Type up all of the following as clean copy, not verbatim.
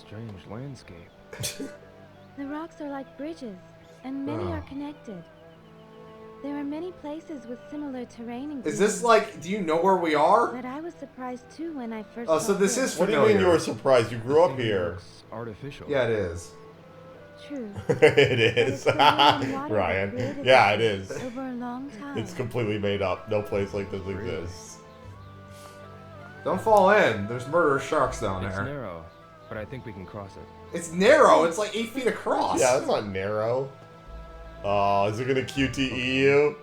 strange landscape. The rocks are like bridges, and many are connected. There are many places with similar terrain and Is this like, do you know where we are? But I was surprised too when I first Oh, so this is What do familiar. you mean you were surprised? You grew up here. Artificial. Yeah, it is. True. It is. Ryan. Yeah, it is. Over a long time. It's completely made up. No place like this exists. Don't fall in. There's murderous sharks down It's there. narrow, but I think we can cross it. It's narrow. It's like 8 feet across. Yeah, that's not narrow. Oh, is it gonna QTE you?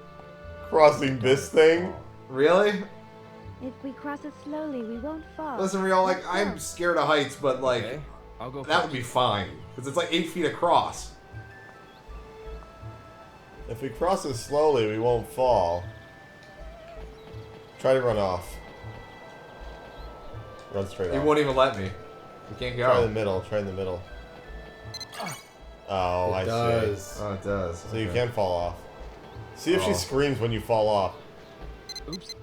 Crossing this thing? Really? If we cross it slowly, we won't fall. Listen, Real, like, Let's I'm go. scared of heights, but, like, Okay, I'll go that would be fine. Because it's like 8 feet across. If we cross it slowly, we won't fall. Try to run off. Run straight It off. won't even let me. We can't go. Try in the middle. Try in the middle. Oh, I see. Oh, it does. So you can fall off. See if she screams when you fall off. Oops.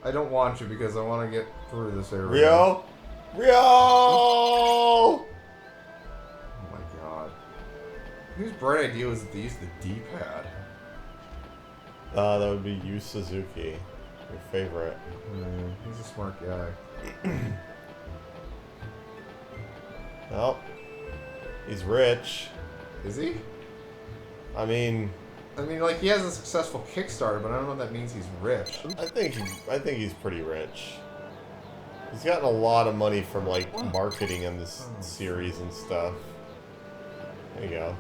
I don't want to because I want to get through this area. Rio? Rio! Oh my god. Whose bright idea was it to use the D-pad? That would be Yu Suzuki. Your favorite. He's a smart guy. Well, he's rich. Is he? I mean, like, he has a successful Kickstarter, but I don't know if that means he's rich. I think he's pretty rich. He's gotten a lot of money from like marketing in this series and stuff. There you go.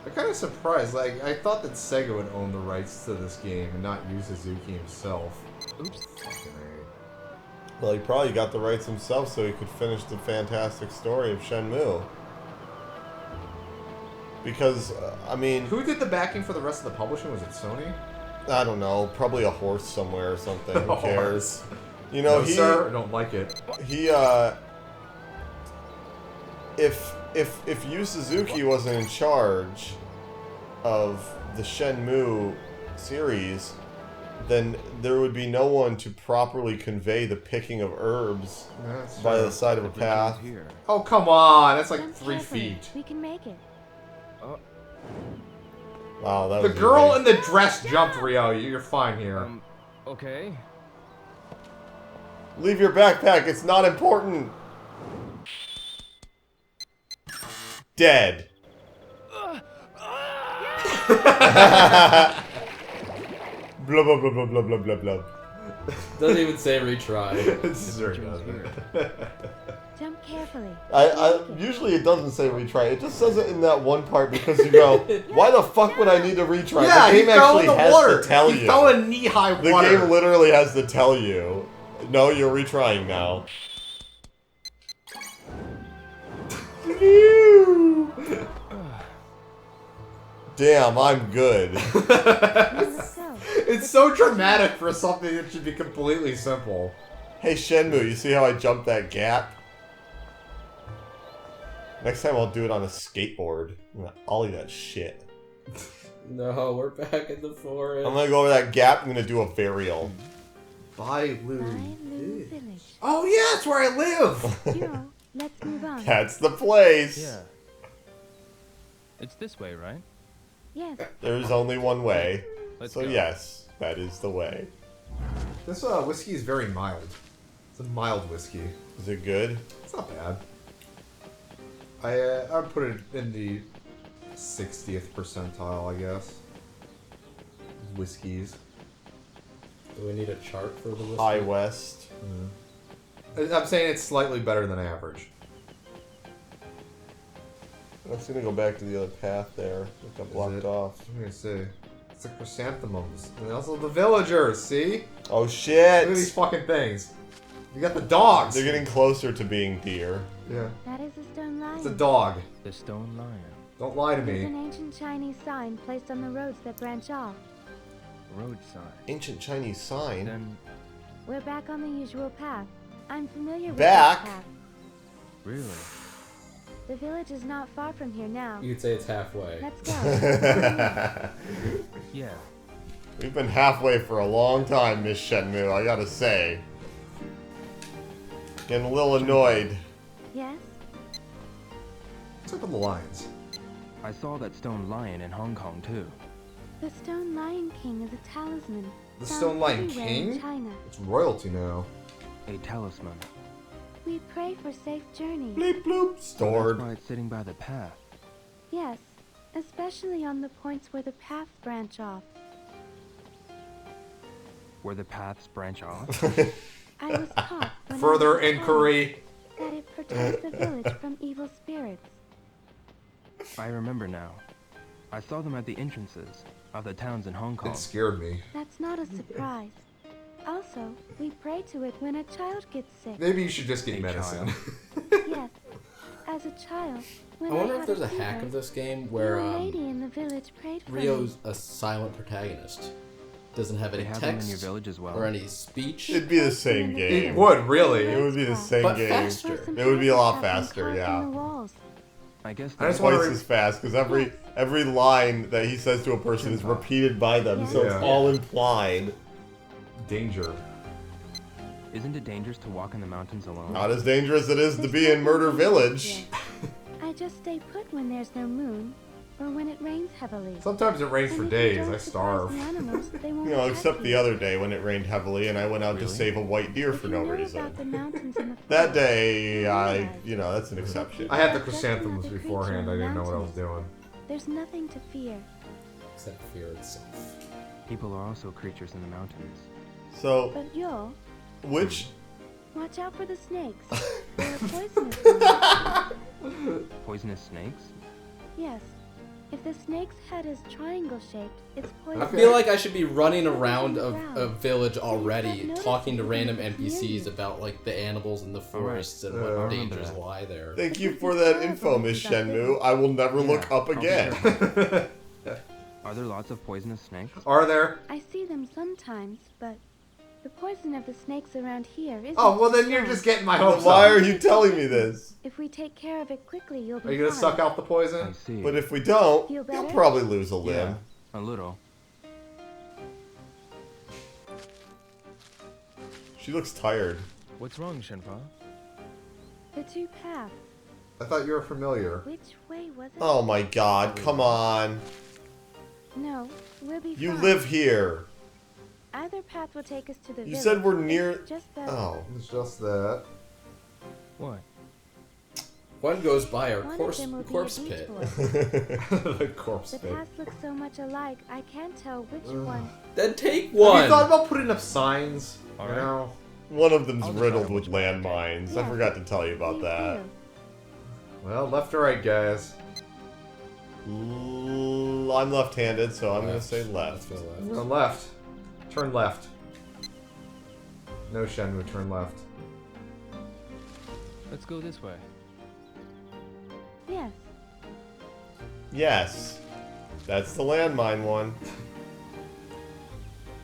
I'm kind of surprised. Like, I thought that Sega would own the rights to this game and not Yu Suzuki himself. Oops. Fucking A. Well, he probably got the rights himself so he could finish the fantastic story of Shenmue. Because, I mean... Who did the backing for the rest of the publishing? Was it Sony? I don't know. Probably a horse somewhere or something. Who A cares? horse. You know, No, sir, I don't like it. He, If Yu Suzuki wasn't in charge of the Shenmue series, then there would be no one to properly convey the picking of herbs by the side of a path. Here. Oh, come on. That's like Jump 3 carefully. feet. We can make it. Wow, that The was girl easy. in the dress jumped, Rio. You're fine here. Okay. Leave your backpack, it's not important. Dead. Blah blah blah blah blah blah blah blah. Doesn't even say retry. This sure does. Jump carefully. I usually it doesn't say retry. It just says it in that one part because you go, why the fuck would I need to retry? Yeah, the he game fell in actually the has water. to tell He you. fell in knee-high The water. game literally has to tell you. No, you're retrying now. Damn, I'm good. Let's go. It's so dramatic for something that should be completely simple. Hey Shenmue, you see how I jumped that gap? Next time I'll do it on a skateboard. I'm gonna ollie that shit. No, we're back in the forest. I'm gonna go over that gap, I'm gonna do a varial. Bye, Lou. By Lou Village. Oh, yeah, that's where I live. Hero, let's move on. That's the place! Yeah. It's this way, right? Yes. There's only one way. Let's So go. yes, that is the way. This whiskey is very mild. It's a mild whiskey. Is it good? It's not bad. I'd put it in the 60th percentile, I guess. Whiskeys. Do we need a chart for the whiskey? High West. I'm saying it's slightly better than average. I'm just gonna go back to the other path there. It got blocked it? off. I'm gonna say it's the chrysanthemums and also the villagers. See? Oh Look shit! at these fucking things. You got the dogs. They're getting closer to being deer. Yeah, That is a stone lion. it's a dog. The stone lion. Don't lie to There's me. an ancient Chinese sign placed on the roads that branch off. Road sign. Ancient Chinese sign. Then, We're back on the usual path. I'm familiar with Back? this path. really? The village is not far from here now. You could say it's halfway. Let's go. Yeah. We've been halfway for a long time, Miss Shenmue, I gotta say. Getting a little annoyed. Yes? What's up with the lions? I saw that stone lion in Hong Kong too. The Stone Lion King is a talisman. The found Stone Lion everywhere King? in China. It's royalty now. A talisman. We pray for safe journeys. Bleep bloop. That's Stored. why it's sitting by the path. Yes, especially on the points where the paths branch off. Where the paths branch off. I was taught when I Further was a child inquiry. that it protects the village from evil spirits. I remember now. I saw them at the entrances of the towns in Hong Kong. It scared me. That's not a surprise. Also, we pray to it when a child gets sick. Maybe you should just get A medicine. Yes, as a child, when I wonder had if there's a fever, hack of this game a where lady in the village prayed for Rio's a silent protagonist. Doesn't have They any have them in your text village as well. or any speech. It'd be the same It game. would, really. It would be the same But game. faster. It would be a lot faster, yeah. I guess I just they- wanna Twice as fast, because every line that he says to a person is repeated by them, so it's Yeah. all implied. Danger. Isn't it dangerous to walk in the mountains alone? Not as dangerous as it is to be in Murder Village. I just stay put when there's no moon, or when it rains heavily. Sometimes it rains for And if you days. don't I surprise starve. the animals, they won't You know, attack except the you. other day when it rained heavily and I went out to Really? save a white deer If for you no know reason. about the mountains and the That forest, day, that's an exception. I had the chrysanthemums beforehand. I didn't know what I was doing. there's nothing to fear. Except fear itself. People are also creatures in the mountains. So, But yo, which watch out for the snakes. They're poisonous. Poisonous snakes? Yes. If the snake's head is triangle shaped, it's I poisonous. feel like I should be running around a village already, talking to random NPCs about like the animals in the forests and I what remember dangers that. lie there. Thank you for that info, Miss Shenmue. I will never look Yeah, up I'll be again. sure. Are there lots of poisonous snakes? Are there? I see them sometimes, but the poison of the snakes around here isn't Oh, well then you're strong. just getting my hopes Why up. are you telling me this? If we take care of it quickly, you'll be Are you gonna fine. suck out the I poison? see. But if we don't, Feel you'll better? probably lose a limb. A little. She looks tired. What's wrong, Shenhua? The two paths. I thought you were familiar. Which way was it? Oh my god, come on. No, we'll be You fine. live here. Either path will take us to the You village. said we're near. It's just that Oh. It's just that. What? One goes by our one of corpse, them will corpse be a beach pit. boy. The corpse The pit. paths look so much alike, I can't tell which one. Then take Have one. you thought about putting up signs? You Alright. know? One of them's I'll decide riddled which with one I take. landmines. I Yeah. forgot to tell you about Please that. do. Well, left or right, guys? I'm left-handed, so I'm gonna Left. say left. Let's go left. Go left. Turn left. No, Shenmue, turn left. Let's go this way. Yes. Yes. That's the landmine one.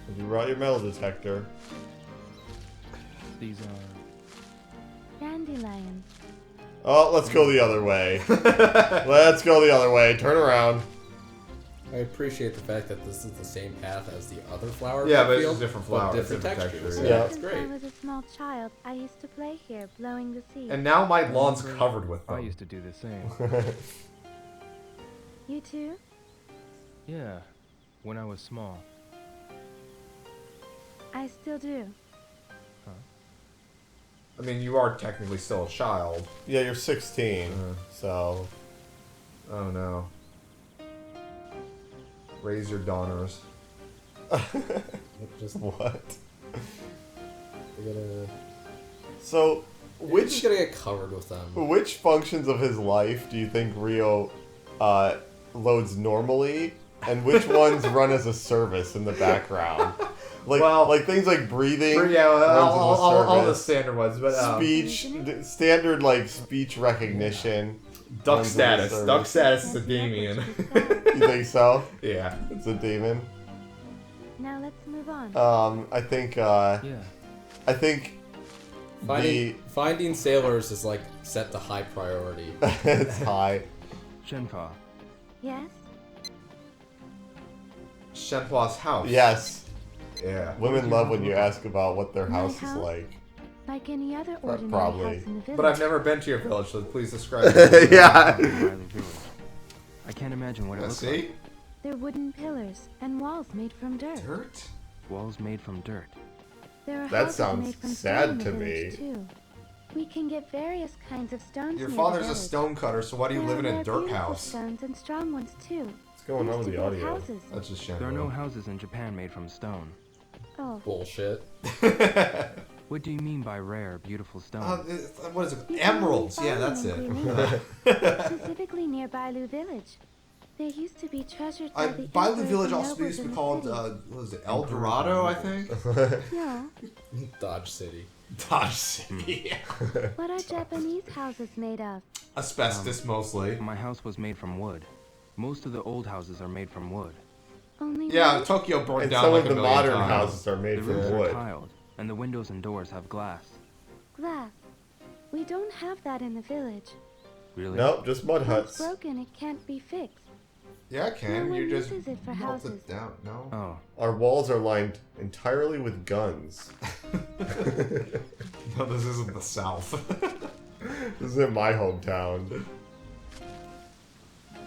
Have you brought your metal detector? These are... Dandelions. Oh, let's go the other way. Let's go the other way. Turn around. I appreciate the fact that this is the same path as the other flower. Yeah, but it's field, a different but flower, it's different different textures. texture, yeah. That's Since great. I was a small child, I used to play here, blowing the seeds. And now my lawn's covered with I them. used to do the same. You too? Yeah, when I was small. I still do. I mean, you are technically still a child. Yeah, you're 16, so... Oh no. Raise your daughters. Just What? we're gonna. So, We're just which gonna get covered with them. which functions of his life do you think Rio loads normally, and which ones run as a service in the background? Like, Well- like things like breathing, Yeah, runs as a all the service. standard ones, but Speech, standard like speech recognition. duck runs as a status. service. Duck status is a Can't forget demon. what you said. You think so? Yeah. It's a demon. Now let's move on. I think Yeah. Finding sailors is like set to high priority. it's high. Shenhua. Yes? Shenhua's house. Yes. Yeah. Women love when you ask about what their My house is house? like. like any other ordinary Probably. house in the village. But I've never been to your village, so please describe it. Yeah. Riley Village. I can't imagine what it looks See? like. They're wooden pillars and walls made from dirt. Dirt? Walls made from dirt. There are That houses sounds made from sad stone in the to village, me. too. We can get various kinds of stones Your near father's the a village. stonecutter, so why do you There live in are a rare, dirt beautiful house? stones and strong ones too. What's going on with the audio? Houses. That's just Shenmue. There are no houses in Japan made from stone. Oh, Bullshit. What do you mean by rare, beautiful stone? What is it? you can only Emeralds. Yeah, find that's them in it. Guilin, specifically near Bailu Village. They used to be treasured by the Bailu emperors Village and also nobles used to in be the called, city. what was it, El Dorado, I think? No, Dodge City. Dodge City. what are Japanese houses made of? Asbestos, mostly. My house was made from wood. Most of the old houses are made from wood. Only Yeah, wood? Tokyo burned And down some like of a the million modern times. houses are made The from roofs are wood. tiled, and the windows and doors have glass. Glass. We don't have that in the village. Really? Nope, just mud When it's huts. broken, it can't be fixed. Yeah, No Ken, one you just uses it for melt houses. it down. No. Oh, Our walls are lined entirely with guns. No, this isn't the South. This is in my hometown.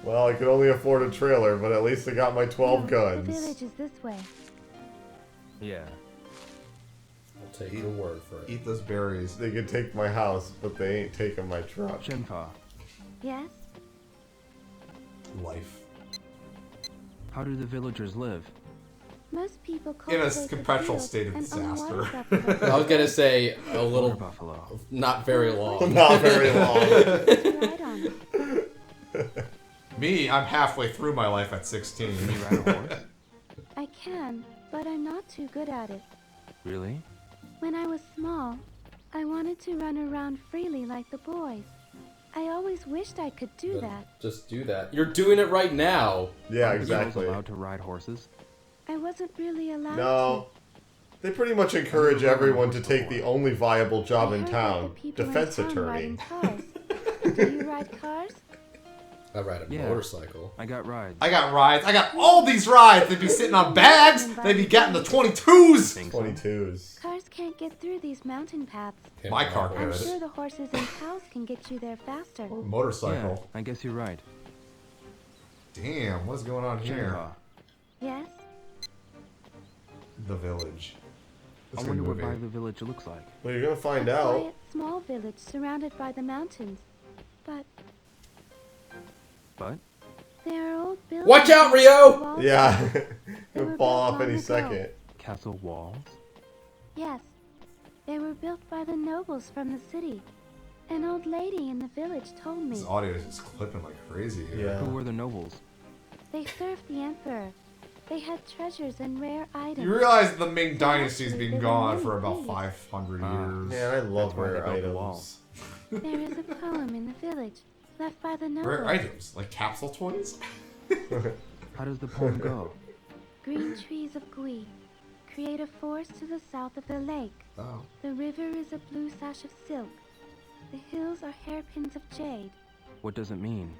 Well, I could only afford a trailer, but at least I got my 12 No, The guns. village is this way. yeah. I'll take your word for it. Eat those berries. They could take my house, but they ain't taking my truck. Shenhua, Yes? Life. how do the villagers live? Most people In a cultivate the perpetual fields state of and own disaster. water buffalo I was gonna say a Water little, buffalo. not very long. Not very long. to ride on. Me, I'm halfway through my life at 16. Can you ride a horse? I can, but I'm not too good at it. Really? When I was small, I wanted to run around freely like the boys. I always wished I could do that. Just do that. You're doing it right now. Yeah, Are girls exactly. allowed to ride horses? I wasn't really allowed No. They pretty much encourage everyone to take the only viable to. job I in heard town, that the people defense in town ride attorney. in cars. Do you ride cars? I ride a Yeah. motorcycle. I got rides. I got rides. I got all these rides. They'd be sitting on bags. They'd be getting the 22s. Think so? 22s. Cars can't get through these mountain paths. Can't My ride car a I'm Good. sure the horses and cows can get you there faster. Or Yeah, motorcycle. I guess you're right. Damn, what's going on here? Shenhua, Yes? The village. I It's a wonder what movie. Bailu Village looks like. Well, you're gonna find A out. quiet, small village surrounded by the mountains. But But there are old buildings. Watch out, with Rio! walls. Yeah, They it'll were fall built off any long ago. second. castle walls? Yes. They were built by the nobles from the city. An old lady in the village told me. This audio is just clipping like crazy here. Yeah. Who were the nobles? They served the emperor. They had treasures and rare items. You realize the Ming Dynasty's Actually, been they were gone many for about thieves. 500 Ah. years. Man, I love That's why they rare built the wall. items. There is a poem in the village left by the nobles. Rare items, like capsule toys? How does the poem go? Green trees of Gui create a forest to the south of the lake. Oh. The river is a blue sash of silk. The hills are hairpins of jade. What does it mean?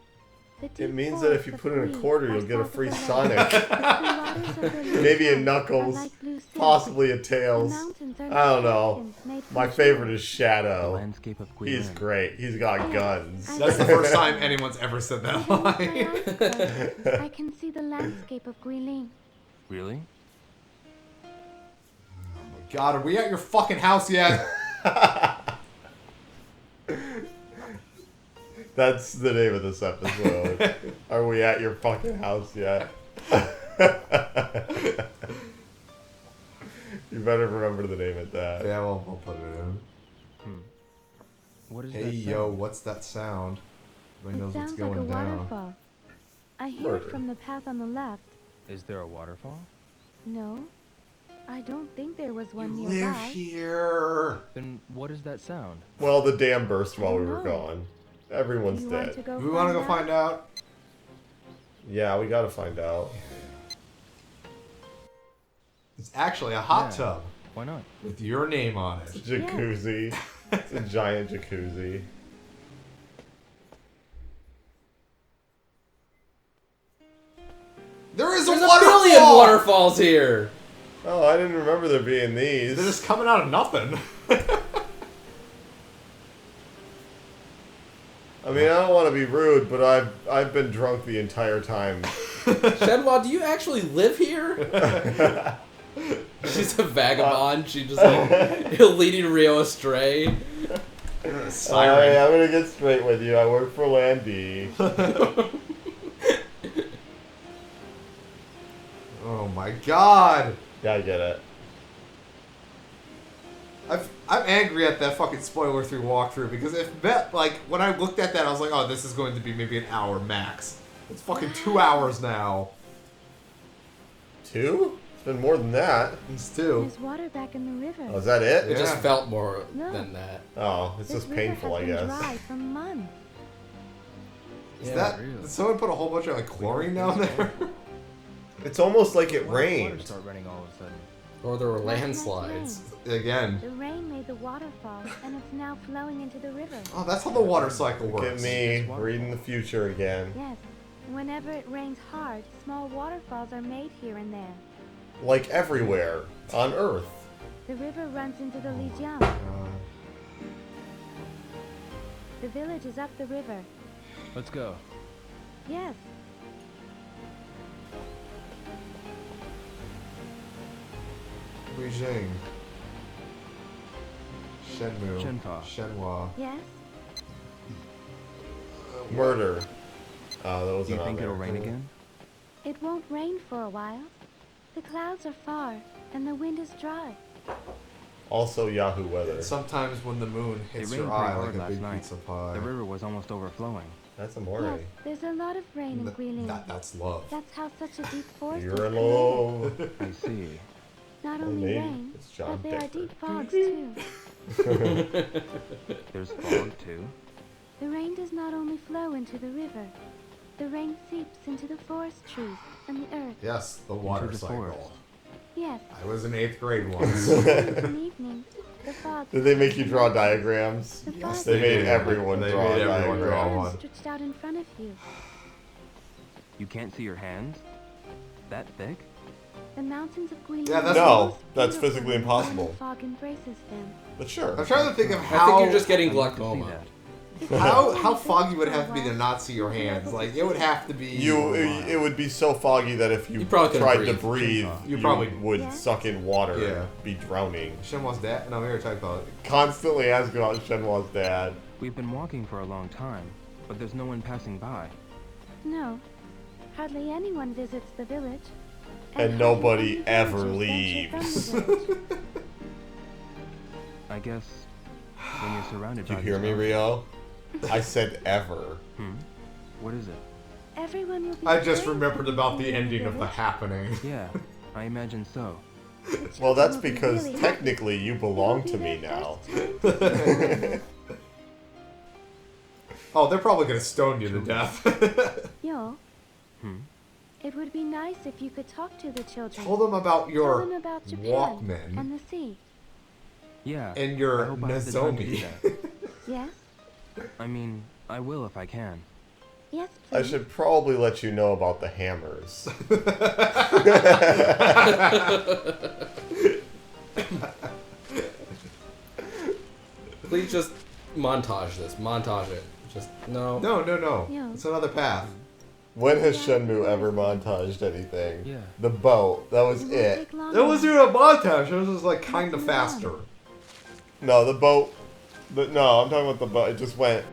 The It deep means that if you forests put of in a Gui quarter, are you'll get a south of free the lake. Sonic. The blue waters of the lake Maybe a are Knuckles, like blue silk. possibly a The Tails. mountains are I don't like know. hairpins made from My jade. favorite is The Shadow. landscape of He's Guilin. great. He's got guns. That's the first time anyone's ever said that Even with my line. eyes closed, I can see the landscape of Guilin. Really? God, are we at your fucking house yet? That's the name of this episode. Are we at your fucking house yet? You better remember the name of that. Yeah, we'll put it in. What is Hey, that yo, sound? what's that sound? Everybody It knows what's sounds like a going down. waterfall. I hear Murder. it from the path on the left. Is there a waterfall? No, I don't think there was You one live nearby. here. Then what is that sound? Well, the dam burst while we I were know. gone. Everyone's You want to dead. go We want to go out? find out. Yeah, we gotta find out. It's actually a hot Yeah. tub Why not? with your name on it. Jacuzzi. It's a giant jacuzzi. There is There's a a waterfall! billion waterfalls here! Oh, I didn't remember there being these. They're just coming out of nothing. I mean, I don't want to be rude, but I've been drunk the entire time. Shenhua, do you actually live here? She's a vagabond. She just like leading Rio astray. Siren. I'm gonna get straight with you. I work for Landy. Oh my god! Yeah, I get it. I'm angry at that fucking spoiler-free walkthrough because when I looked at that, I was like, oh, this is going to be maybe an hour max. It's fucking 2 hours now. 2? It's been more than that. It's 2. There's water back in the river. Oh, is that it? It just Yeah. felt more No. than that. Oh, it's This just river painful, I has been guess. dry for months. Did someone put a whole bunch of like chlorine down there? It's almost like it Water rained. start running all of a sudden. Or there were Last night's landslides. Again. The rain made the waterfall, and it's now flowing into the river. Oh, that's how the water cycle Look works. at me, reading the future again. Yes. Whenever it rains hard, small waterfalls are made here and there. Like everywhere on Earth. The river runs into the Lijiang. The village is up the river. Let's go. Yes. Beijing. Shenmue. Shenhua. Shenhua. Yes. Murder. Oh, that Do wasn't you on think there. it'll rain again? It won't rain for a while. The clouds are far, and the wind is dry. Also Yahoo weather. Sometimes when the moon hits It your rained eye pretty like hard a last big night. pizza pie. The river was almost overflowing. That's amore. Yes, there's a lot of rain in Guilin. That's love. That's how such a deep forest You're was in created. love. I see. Not Oh, only maybe. rain, It's John but there are Decker. deep fogs too. There's fog too. The rain does not only flow into the river. The rain seeps into the forest trees and the earth. Yes, the water the cycle. forest. Yes. I was in 8th grade once. In the evening, the fog. Did they make you draw diagrams? The Yes, fog They made did. everyone They draw made a everyone draw diagram. one. stretched out in front of you. You can't see your hands? That thick? The mountains of Guilin. Yeah, that's- No, that's beautiful physically when the impossible. fog embraces them. But sure. I'm trying to think of I how think you're just getting I'd like to see glaucoma. that. how foggy would it have to be to not see your hands? Like it would have to be. It would be so foggy that if you You probably couldn't tried to breathe. breathe, You you probably- would Yeah. suck in water Yeah. and be drowning. Shenhua's dad? No, we were talking about. Constantly asking about Shenhua's dad. We've been walking for a long time, but there's no one passing by. No, hardly anyone visits the village. And hardly nobody any ever villagers venture from leaves. the village. I guess when you're surrounded Did by you hear me, these Rio? I said ever. mountains- What is it? Everyone will be I just afraid remembered of about the being in ending of The village. Happening. Yeah, I imagine so. The Well, children that's will be because really happy. technically you belong It will to be me their now. first time. Oh, they're probably gonna stone you to death. Yo, Hmm? it would be nice if you could talk to the children. Tell them about your Tell them about Japan Walkman and the sea. Yeah. and I your hope I have the time to do Nozomi. that. Yes? I mean, I will if I can. Yes, I please. should probably let you know about the hammers. Please just montage this. Montage it. Just no. No. Yeah. It's another path. When has Shenmue ever montaged anything? Yeah. The boat. That was It won't it. take long It was now. doing a montage. It was just like kind of faster. No, the boat. No, I'm talking about the boat. It just went.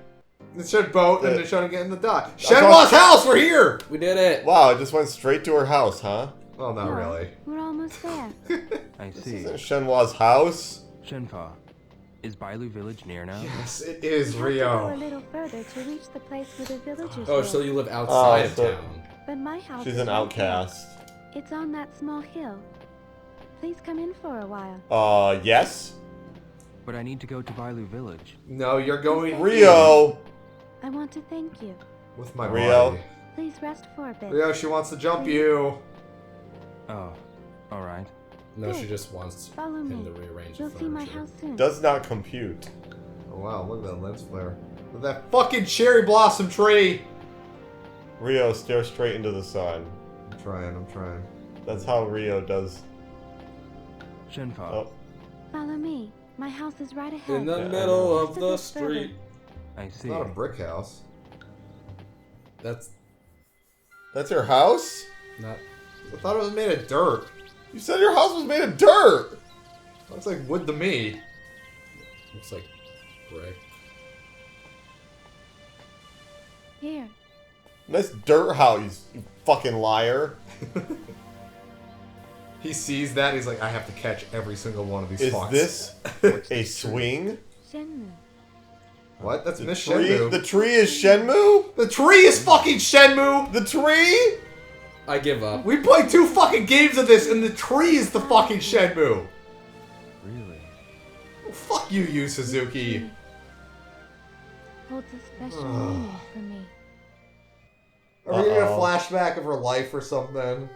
It showed boat, and Yeah. it showed him getting the dock. thought- Shenhua's house. We're here. We did it. Wow, it just went straight to her house, huh? Well, not No, really. We're almost there. I This see. isn't Shenhua's house. Shenhua, is Bailu village near now? Yes, it is You have to go a Rio. little further to reach the place where the villagers Oh, live. so you live outside of so- town. But my house She's is an right there. outcast. It's on that small hill. Please come in for a while. Yes? But I need to go to Bailu village. No, you're going Rio! I want to thank you. with my Rio? body. Please rest for a bit. Rio, she wants to jump you. Oh, alright. No, she just wants Follow him me. to rearrange You'll the see my furniture. house soon. Does not compute. Oh, wow, look at that lens flare. Look at that fucking cherry blossom tree. Rio, stare straight into the sun. I'm trying. That's how Rio does. Shenhua, Oh, Follow me. My house is right ahead. In the Yeah, I middle know. of the street. I It's see. not a brick house. That's your house? not. I thought it was made of dirt. You said your house was made of dirt! Looks like wood to me. Looks like brick. Here. Nice dirt house, you fucking liar. He sees that, he's like, I have to catch every single one of these Is fucks. this a swing? Shenmue. What? That's Miss Tree? Shenmue. The tree is Shenmue? The tree is fucking Shenmue! The tree? I give up. We played 2 fucking games of this, and the tree is the fucking Shenmue! Really? Well, fuck you, Yu Suzuki. Holds a special meaning for me. Are we gonna get a Uh-oh. flashback of her life or something?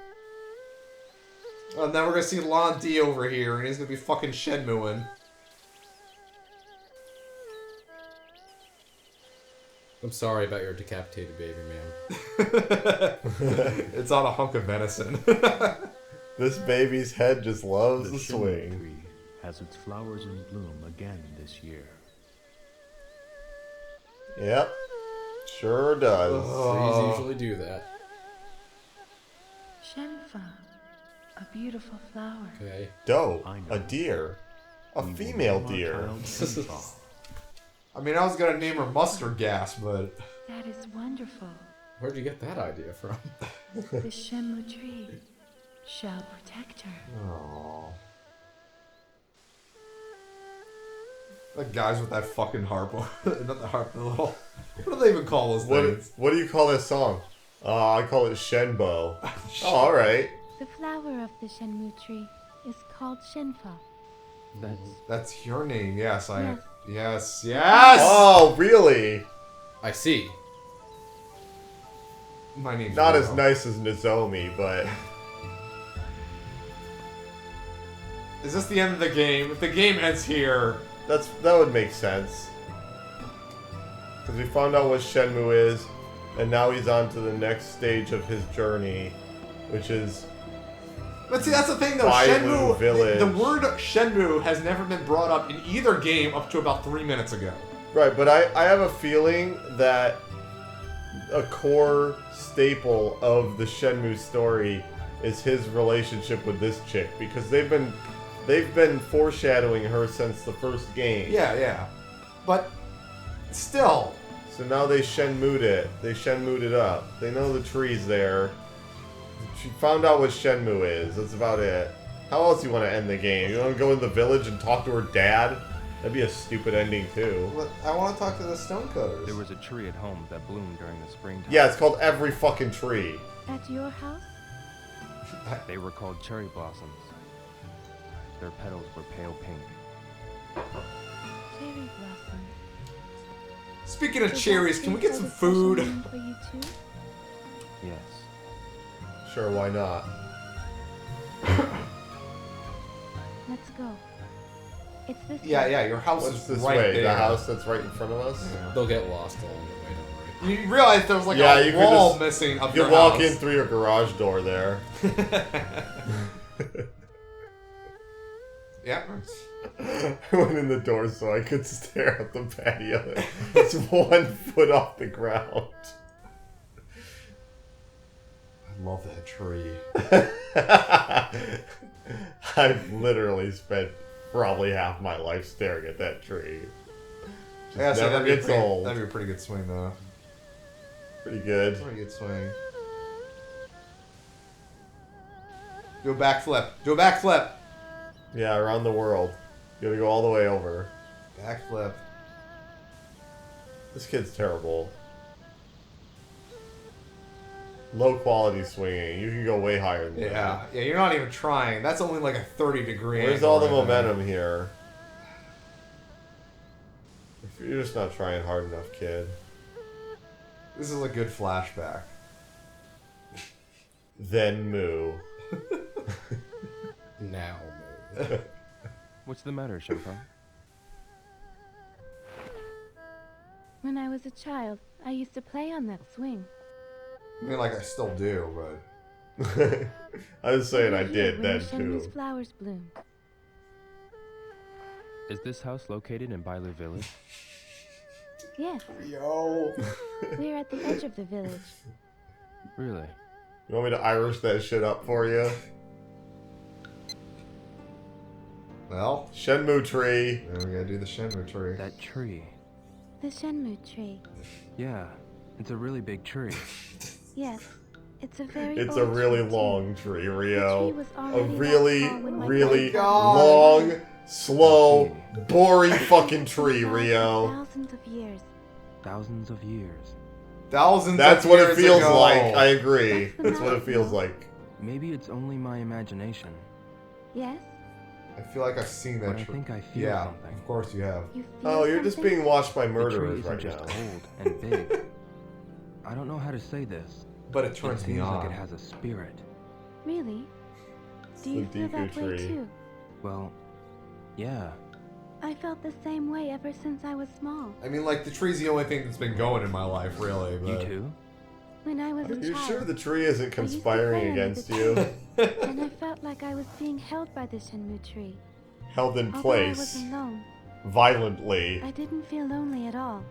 And then we're gonna see Lon D over here, and he's gonna be fucking Shenmueing. I'm sorry about your decapitated baby, man. It's on a hunk of venison. This baby's head just loves The the Shenmue swing. tree has its flowers in bloom again this year. Yep. Sure does. Trees usually do that. Shenfa. A beautiful flower. Okay. Doe. I know. A deer. A We will female name our deer. child Shenfa. I mean, I was gonna name her Mustard Gas, but... That is wonderful. Where'd you get that idea from? The Shenmue tree shall protect her. Aww. That guy's with that fucking harp. Not the harp, the little... What do they even call those things? What do you call this song? I call it Shenbo. Oh, alright. The flower of the Shenmue tree is called Shenfa. That's your name, yes, Yes. Yes, yes! Oh, really? I see. My name's Not Rio. as nice as Nozomi, but... Is this the end of the game? If the game ends here... that would make sense. Because we found out what Shenmue is, and now he's on to the next stage of his journey, which is... But see, that's the thing, though. Bailu Shenmue, Village. the word Shenmue has never been brought up in either game up to about 3 minutes ago. Right, but I have a feeling that a core staple of the Shenmue story is his relationship with this chick, because they've been foreshadowing her since the first game. Yeah. But still, So now they Shenmued it. They Shenmued it up. They know the tree's there. She found out what Shenmue is. That's about it. How else you want to end the game? You want to go in the village and talk to her dad? That'd be a stupid ending too. but I want to talk to the Stonecutters. There was a tree at home that bloomed during the springtime. Yeah, it's called Every Fucking Tree. At your house? They were called cherry blossoms. Their petals were pale pink. Cherry blossom. Speaking of Does cherries, that can we tree get some hold a special food? meaning for you too? Yes. Sure, why not? Let's go. It's this way. Yeah, your house What's is this right way? there. The house that's right in front of us? Yeah. They'll get lost along the way, don't worry. You realize there was like Yeah, a you could wall just- missing of You your walk house. in through your garage door there. Yeah. I went in the door so I could stare at the patio. It's 1 foot off the ground. I love that tree. I've literally spent probably half my life staring at that tree. Yeah, so never gets old. That'd be a pretty good swing, though. Pretty good. Pretty good swing. Do a backflip. Do a backflip. Yeah, around the world. You gotta go all the way over. Backflip. This kid's terrible. Low quality swinging. You can go way higher than Yeah, you're not even trying. That's only like a 30-degree that. Where's angle all the right there. momentum here? If you're just not trying hard enough, kid. This is a good flashback. Then moo. Now. What's the matter, Shenfa? When I was a child, I used to play on that swing. I mean, like, I still do, but... I was saying I Over here, did when then the Shenmue's too. flowers bloom. Is this house located in Bailu Village? Yes, Yo. we're at the edge of the village. Really? You want me to Irish that shit up for you? Well, Shenmue tree. then we gotta do the Shenmue tree. That tree. The Shenmue tree. Yeah, it's a really big tree. Yes, it's a very It's old a really tree, too. long tree, Rio. The tree was A already that really, tall when my really grandfather long, was slow, boring fucking It's tree, been Rio. thousands of years. Thousands of years. Thousands That's of what it years feels ago. like. I agree. That's the That's what it mouth, feels no? like. Maybe it's only my imagination, Yes, I feel like I've seen but that I tree. think I feel Yeah, something. of course you have. you feel Oh, you're just something? being watched by The tree murderers isn't right just now. old and big. I don't know how to say this. But it It turns me seems on. like it has a spirit. Really? It's Do you the feel Deku that way tree. too? Well, yeah. I felt the same way ever since I was small. I mean, like, the tree's the only thing that's been going in my life, really. You But... too? When I was Are a you child, sure the tree isn't I used to conspiring play under against the you? tree, and I felt like I was being held by the Shenmue tree. Held in Although I was place. alone, Violently. I didn't feel lonely at all.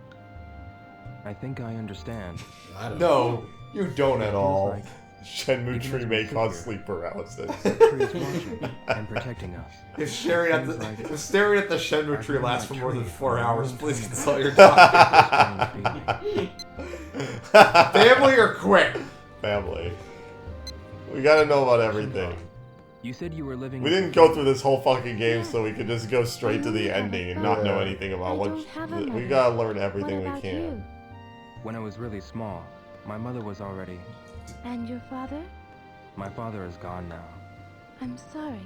I think I understand. I don't know. No, you don't at It feels all. like Shenmue Even tree as we may sit cause here. sleep paralysis. the tree is watching and protecting us. If staring at the Seems like- if staring at the Shenmue I've tree known lasts for that more than tree 4 for a hours, long please time consult now. your doctor. Strange feeling. Family or quit? Family. We gotta know about everything. You said you were living. We with didn't your go through this whole fucking game so we could just go straight to the ending and not know Yeah. anything I about what. don't have a We mother. gotta learn What everything we about can. you? When I was really small, my mother was already. And your father? My father is gone now. I'm sorry.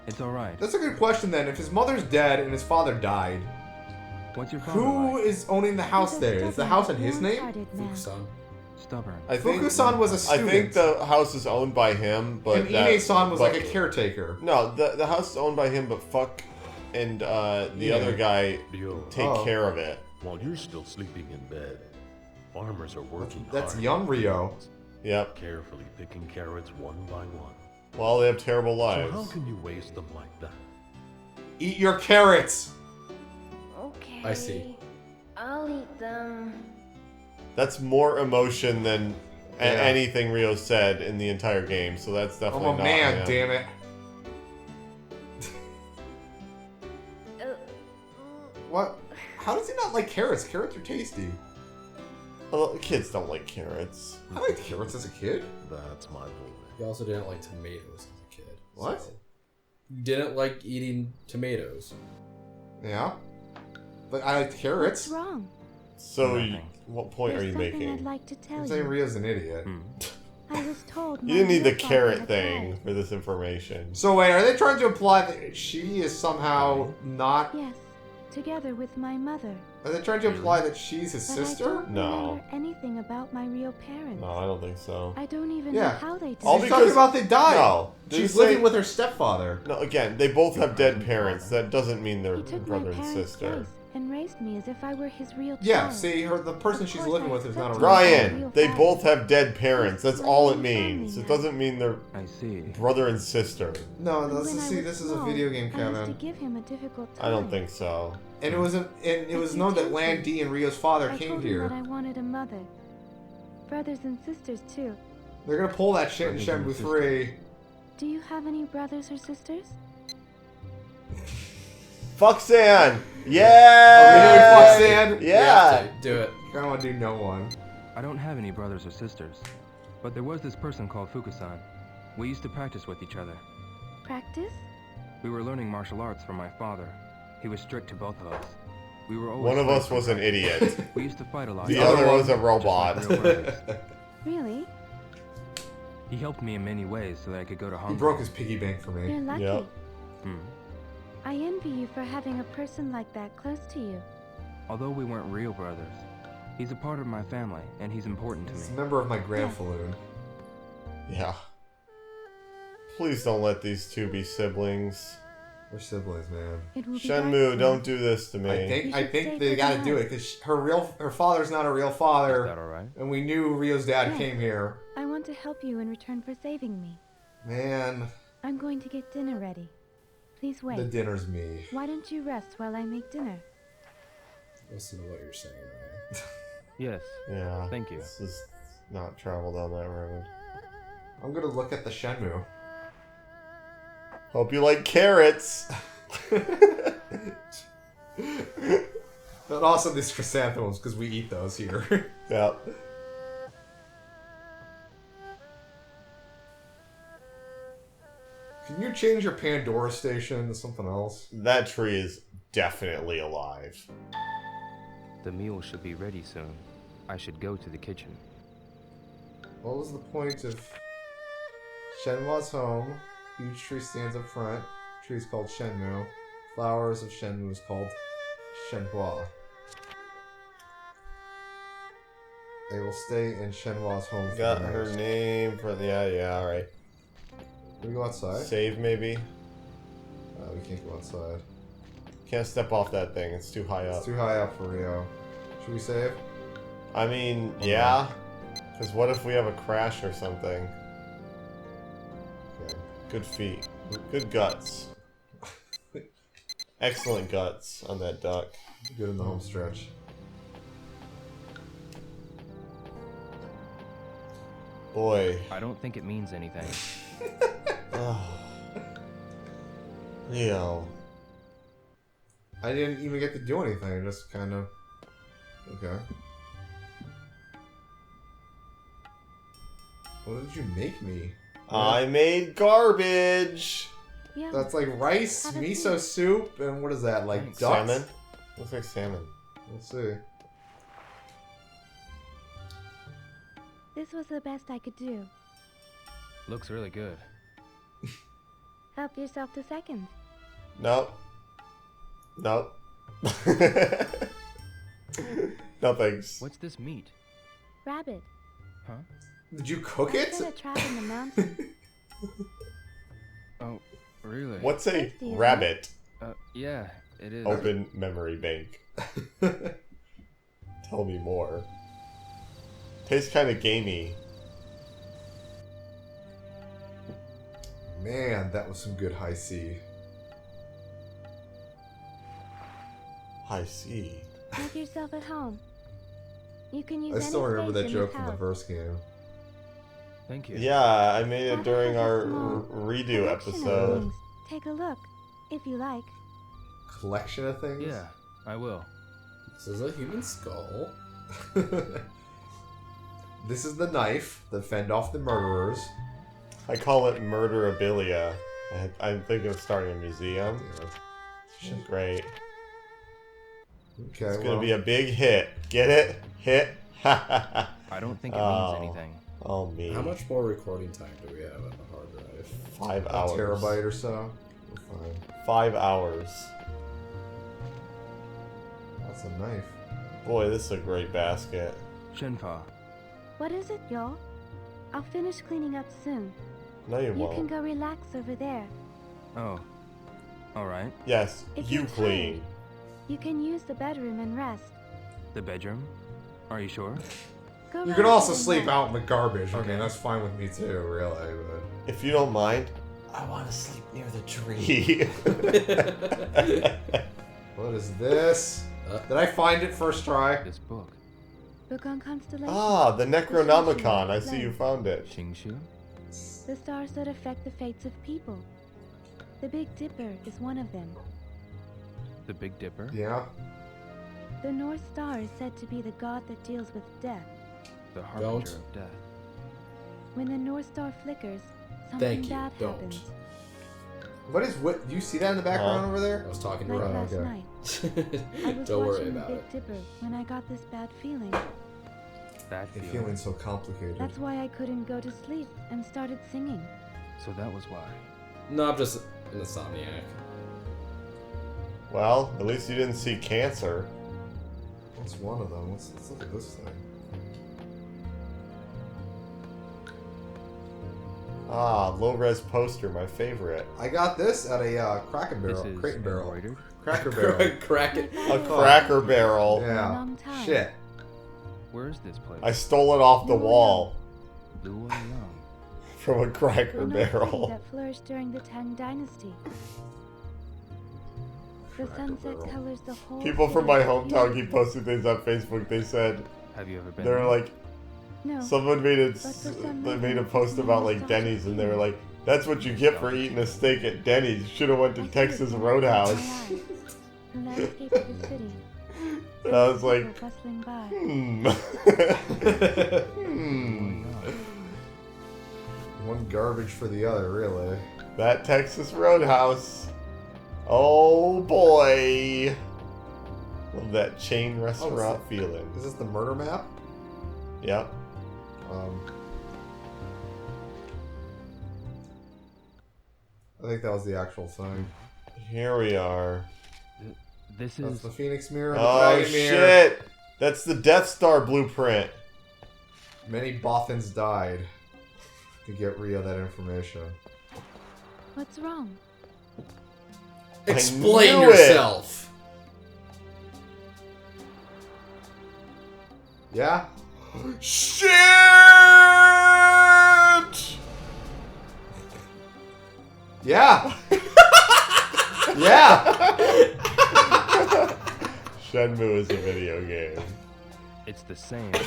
It's alright. That's a good question then. If his mother's dead and his father died, What's your father who like? is owning the house He's a there? Is the stubborn, house in his name? warm-hearted man. Fukusan. Stubborn. I think. Fukusan was a I student. think the house is owned by him, but and that- Ine-san was but- like a caretaker. No, the house is owned by him, but fuck, and the Yeah. other guy Yo, take Oh. care of it. while you're still sleeping in bed, farmers are working That's hard. young Rio. Yep. Carefully picking carrots one by one. Well, they have terrible So lives. how can you waste them like that? Eat your carrots. Okay. I see. I'll eat them. That's more emotion than Yeah. anything Rio said in the entire game, so that's I'm definitely a not man, him. damn it. What? How does he not like carrots? Carrots are tasty. Well, kids don't like carrots. I liked carrots as a kid. That's my boy. You also didn't like tomatoes as a kid. What? so- You didn't like eating tomatoes. Yeah. But I liked carrots. What's wrong? So, Nothing. what point There's are you something making? I'd like to tell I'm saying you. Rio's an idiot. Hmm. I was told You my didn't need the real father carrot had thing died. for this information. So wait, are they trying to imply that she is somehow not... Yes, together with my mother. Are they trying to imply that she's his But I sister? don't No. remember anything about my real parents. No, I don't think so. I don't even Yeah. know how they All She's died. talking about they died. No. Did She's you say- living with her stepfather. No, again, they both have dead parents. That doesn't mean they're He took brother my and parents' sister. place and raised me as if I were his real Yeah, child. see, the person Of she's course living I with is not a accepted real... Ryan, real they father. both have dead parents. That's all it Family means. It now. doesn't mean they're I see. brother and sister. No, And this when is, I see, was this is a small, video game, I used Kevin. to give him a difficult time. I don't think so. And it was If you known that told Lan him, D and Rio's father I came told him here. that I wanted a mother. Brothers and sisters, too. They're gonna pull that shit in Brothers and Shenmue sisters. 3. Do you have any brothers or sisters? Fuck San! Are Yeah! we doing Fuck Sand? You have Yeah! to do it. I don't want to do no one. I don't have any brothers or sisters, but there was this person called Fukusan. We used to practice with each other. Practice? We were learning martial arts from my father. He was strict to both of us. We were always One of late us for was an practice. idiot. We used to fight a lot. The The other other one- was a just like robot. real brothers. Really? He helped me in many ways so that I could go to Hong He Kong. broke his piggy bank for You're me. lucky. Yep. Hmm. I envy you for having a person like that close to you. Although we weren't real brothers, he's a part of my family and he's important to He's a me. member of my Grandfalloon. Yeah. Please don't let these two be siblings. We're siblings, man. It will be Shenmue, dark don't soon. do this to me. I You think should stay they for got to the do it night. because her father's not a real Is that father, alright? and we knew Rio's dad Yes. came here. I want to help you in return for saving me. Man, I'm going to get dinner ready. Please wait. the dinner's me. Why don't you rest while I make dinner? Listen to what you're saying, right? Yes. Yeah. Thank you. This is not travel down that road. I'm gonna look at the Shenmue. Hope you like carrots. And also these chrysanthemums, because we eat those here. Yep. Can you change your Pandora station to something else? That tree is definitely alive. The meal should be ready soon. I should go to the kitchen. What was the point of Shenhua's home? Huge tree stands up front. Tree is called Shenmue. Flowers of Shenmue is called Shenhua. They will stay in Shenhua's home for Got the night. her name for the... Yeah, alright. Can we go outside? Save, maybe? We can't go outside. Can't step off that thing. It's too high It's up. too high up for Rio. Should we save? I mean, yeah. Because what if we have a crash or something? Okay. Good feet. Good guts. Excellent guts on that duck. Good in the home stretch. Boy. I don't think it means anything. Oh. Leo. I didn't even get to do anything. Just kind of... Okay. What did you make me? I made garbage. Yeah. That's like rice, Have a miso seat. soup, and what is that? Like Thanks. ducks? Salmon? Looks like salmon. Let's see. This was the best I could do. Looks really good. Help yourself to seconds. Nope. Nope. No thanks. What's this meat? Rabbit. Huh? Did you cook I it? set a trap in the mountain. Oh, really? What's a Tasty, isn't it? rabbit? Yeah, it is. Open memory bank. Tell me more. Tastes kind of gamey. Man, that was some good high C. I see. Make yourself at home. You can use I any still remember space that in joke this from the house. first game. Thank you. Yeah, I made it Father during has a our small redo collection of episode. things. Take a look, if you like. Collection of things? Yeah, I will. This is a human skull. This is the knife that fend off the murderers. I call it murderabilia. I'm thinking of starting a museum. Yeah. Great. Okay, It's gonna be a big hit. Get it? Hit? I don't think it Oh. means anything. Oh, me. How much more recording time do we have on the hard drive? 5 a hours. terabyte or so. We're fine. 5 hours. That's a knife. Boy, this is a great basket. Shenpa, What is it, y'all? I'll finish cleaning up soon. No, you You won't. can go relax over there. oh, alright. Yes, If you you're clean. You can use the bedroom and rest. The bedroom? Are you sure? Go You right can also ahead and sleep rest. out in the garbage. Okay, Okay. that's fine with me too, really. If you don't mind, I want to sleep near the tree. But what is this? Did I find it first try? This book. Book on Constellations. Ah, the Necronomicon. I see you found it. Shingshu? The stars that affect the fates of people. The Big Dipper is one of them. The Big Dipper? Yeah. The North Star is said to be the god that deals with death. The Harbinger Don't. of Death. When the North Star flickers, something Thank you, bad don't. happens. What is what? Do you see that in the background over I there? was talking to Like Right, last okay. night. I was Don't worry watching the about Big it. Dipper when I got this bad feeling. That You're feeling. feeling so complicated. That's why I couldn't go to sleep and started singing. So that was why. No, I'm just an insomniac. Well, at least you didn't see cancer. What's one of them? Let's look at this thing. Ah, low-res poster, my favorite. I got this at a Cracker This Barrel. is Crate and Barrel. embroidered. Cracker Barrel. Crack it. A Cracker Barrel. Yeah. Long time. Shit. Where is this place? I stole it off the wall Luo Yang. from a Cracker An old city Barrel. that flourished during the Tang Dynasty. The sunset colors the whole People from city my hometown keep beautifully. posting things on Facebook. They said Have you ever been they're there? like No. someone made a But for some they made a reason, post it's a about like nostalgic Denny's, and they were feeling. like, "That's what you get for eating a steak at Denny's. You should have went to I see it Texas with Roadhouse." my eyes. The landscape of the city. And I was like, People bustling by. One garbage for the other, really. That Texas Roadhouse. Oh boy. Love that chain restaurant feeling. Is this the murder map? Yep. I think that was the actual thing. Here we are. This That's is. the Phoenix Mirror and the Oh Dragon Mirror. shit! That's the Death Star blueprint. Many Bothans died to get Rio that information. What's wrong? Explain knew it. yourself. Yeah? Shit! Yeah! Yeah! Shenmue is a video game. It's the same. What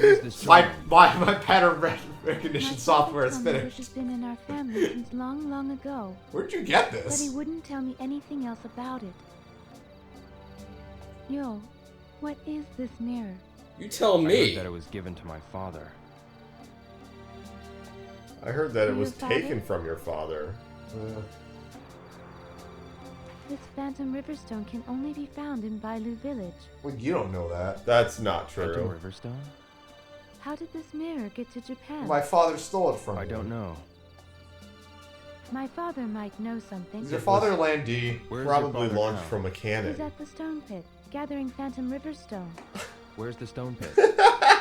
is this? My drawing? pattern My recognition father software is told me this finished. has been in our family since long, long ago, Where'd you get but he this? wouldn't tell me anything else about it. Yo, what is this mirror? You tell I heard me. that it was given to my father. I heard that it Your was father? taken from your father. This phantom riverstone can only be found in Bailu village. Well, you don't know that. That's not Phantom true. Riverstone? How did this mirror get to Japan? My father stole it from I you. don't know. My father might know something. Is your father Landy? Where's your Probably father launched now? from a He's cannon. at the stone pit, gathering phantom riverstone. Where's the stone pit?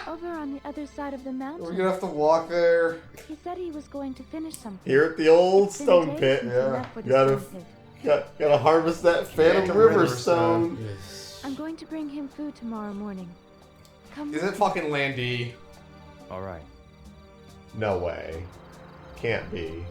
Over on the other side of the We're mountain. gonna have to walk there. He said he was going to finish something. Here at the old It's been stone days pit. since he yeah. left for the Gotta- stone pit. Gotta harvest that Phantom Phantom Riverstone. I'm going to bring him food tomorrow morning. Come Is with it me. fucking Landy? All right. No way. Can't be.